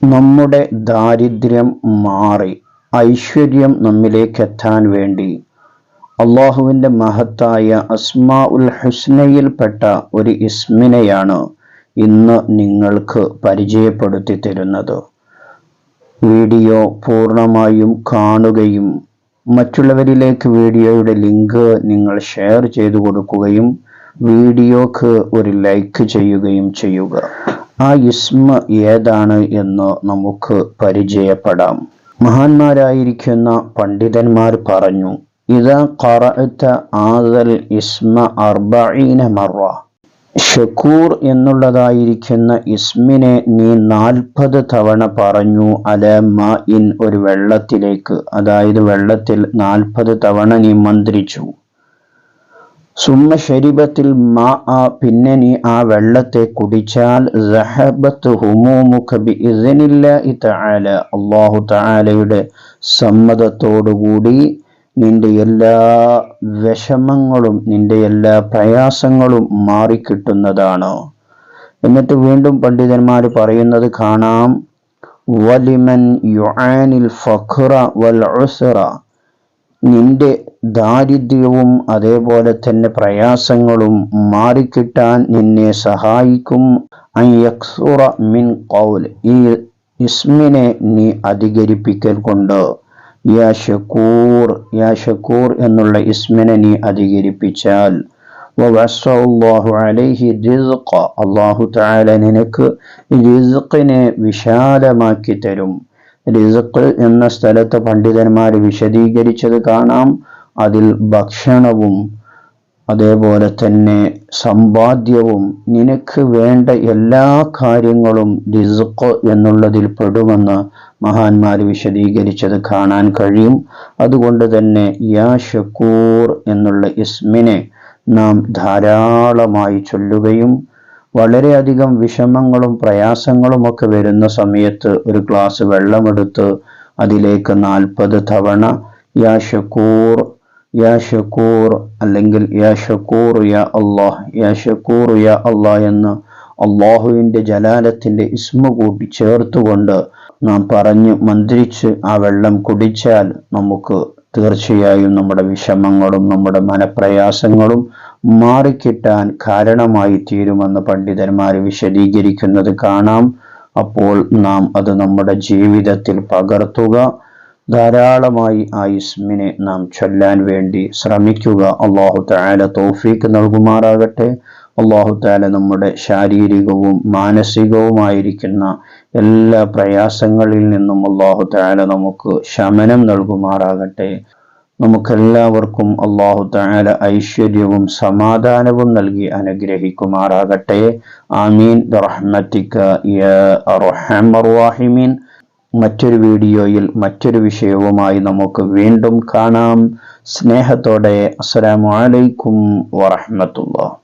നമ്മുടെ ദാരിദ്ര്യം മാറി ഐശ്വര്യം നമ്മിലേക്കെത്താൻ വേണ്ടി അള്ളാഹുവിൻ്റെ മഹത്തായ അസ്മാഉൽ ഹുസ്നയിൽപ്പെട്ട ഒരു ഇസ്മിനെയാണ് ഇന്ന് നിങ്ങൾക്ക് പരിചയപ്പെടുത്തി തരുന്നത്. വീഡിയോ പൂർണ്ണമായും കാണുകയും മറ്റുള്ളവരിലേക്ക് വീഡിയോയുടെ ലിങ്ക് നിങ്ങൾ ഷെയർ ചെയ്തു കൊടുക്കുകയും വീഡിയോക്ക് ഒരു ലൈക്ക് ചെയ്യുകയും ചെയ്യുക. ആ ഇസ്മ ഏതാണ് എന്ന് നമുക്ക് പരിചയപ്പെടാം. മഹാന്മാരായിരിക്കുന്ന പണ്ഡിതന്മാർ പറഞ്ഞു, ഇദാ ഖറഅത ആദൽ ഇസ്മ 40 മറ, ഷക്കൂർ എന്നുള്ളതായിരിക്കുന്ന ഇസ്മിനെ നീ 40 തവണ പറഞ്ഞു, അല മാഇൻ, ഒരു വെള്ളത്തിലേക്ക്, അതായത് വെള്ളത്തിൽ 40 തവണ നീ മന്ത്രിച്ചു. സുമ്മ ശരിബത്തിൽ മാ, പിന്നെ നീ ആ വെള്ളത്തെ കുടിച്ചാൽ സഹബത്ത് ഹുമൂമുക ബിഇസ്നില്ലാഹി തആല, അല്ലാഹു തആലയുടെ സമ്മതത്തോടുകൂടി നിന്റെ എല്ലാ വിഷമങ്ങളും നിന്റെ എല്ലാ പ്രയാസങ്ങളും മാറിക്കിട്ടുന്നതാണ്. എന്നിട്ട് വീണ്ടും പണ്ഡിതന്മാർ പറയുന്നത് കാണാം, വലിമൻ യുആനിൽ ഫഖ്റ വൽ ഉസ്റ, നിന്റെ ദാരിദ്ര്യവും അതേപോലെ തന്നെ പ്രയാസങ്ങളും മാറിക്കിട്ടാൻ നിന്നെ സഹായിക്കും. അൻ യക്സുറ മിൻ ഖൗൽ, ഈ ഇസ്മിനെ നീ അധികരിപ്പിക്കൽ കൊണ്ട്, യാ ഷക്കൂർ, യാ ഷക്കൂർ എന്നുള്ള ഇസ്മിനെ നീ അധികരിപ്പിച്ചാൽ, വവസ്സഅല്ലാഹു അലൈഹി റിസ്ഖ, അല്ലാഹു തആല നിനക്ക് റിസ്ഖിനെ വിശാലമാക്കി തരും. റിസ്ഖ് എന്ന സ്ഥലത്ത് പണ്ഡിതന്മാർ വിശദീകരിച്ചത് കാണാം, അതിൽ ഭക്ഷണവും അതേപോലെ തന്നെ സമ്പാദ്യവും നിനക്ക് വേണ്ട എല്ലാ കാര്യങ്ങളും റിസ്ഖ് എന്നുള്ളതിൽ പെടുമെന്ന് മഹാന്മാർ വിശദീകരിച്ചത് കാണാൻ കഴിയും. അതുകൊണ്ട് തന്നെ യാ ഷക്കൂർ എന്നുള്ള ഇസ്മിനെ നാം ധാരാളമായി ചൊല്ലുകയും വളരെയധികം വിഷമങ്ങളും പ്രയാസങ്ങളും ഒക്കെ വരുന്ന സമയത്ത് ഒരു ഗ്ലാസ് വെള്ളമെടുത്ത് അതിലേക്ക് 40 തവണ യാ ഷക്കൂർ, യാ ഷക്കൂർ, അല്ലെങ്കിൽ യാ ഷക്കൂർ യാ അല്ലാഹ്, യാ ഷക്കൂർ യാ അല്ലാഹ് എന്ന് അള്ളാഹുവിൻ്റെ ജലാലത്തിൻ്റെ ഇസ്മ കൂട്ടി ചേർത്തുകൊണ്ട് നാം പറഞ്ഞ് മന്ത്രിച്ച് ആ വെള്ളം കുടിച്ചാൽ നമുക്ക് തീർച്ചയായും നമ്മുടെ വിഷമങ്ങളും നമ്മുടെ മനപ്രയാസങ്ങളും മാറിക്കിട്ടാൻ കാരണമായി തീരുമെന്ന് പണ്ഡിതന്മാർ വിശദീകരിക്കുന്നത് കാണാം. അപ്പോൾ നാം അത് നമ്മുടെ ജീവിതത്തിൽ പകർത്തുക, ധാരാളമായി ആ ഇസ്മിനെ നാം ചൊല്ലാൻ വേണ്ടി ശ്രമിക്കുക. അല്ലാഹു തആല തൗഫീഖ് നൽകുമാറാകട്ടെ. അല്ലാഹു തആല നമ്മുടെ ശാരീരികവും മാനസികവുമായിരിക്കുന്ന എല്ലാ പ്രയാസങ്ങളിൽ നിന്നും അല്ലാഹു തആല നമുക്ക് ശമനം നൽകുമാറാകട്ടെ. നമുക്കെല്ലാവർക്കും അല്ലാഹു തആല ഐശ്വര്യവും സമാധാനവും നൽകി അനുഗ്രഹിക്കുമാറാകട്ടെ. ആമീൻ ബിറഹ്മതിക യാ അർഹമർ റഹീമീൻ. മറ്റൊരു വീഡിയോയിൽ മറ്റൊരു വിഷയവുമായി നമുക്ക് വീണ്ടും കാണാം. സ്നേഹത്തോടെ അസ്സലാമു അലൈക്കും വറഹ്മത്തുള്ളാഹി.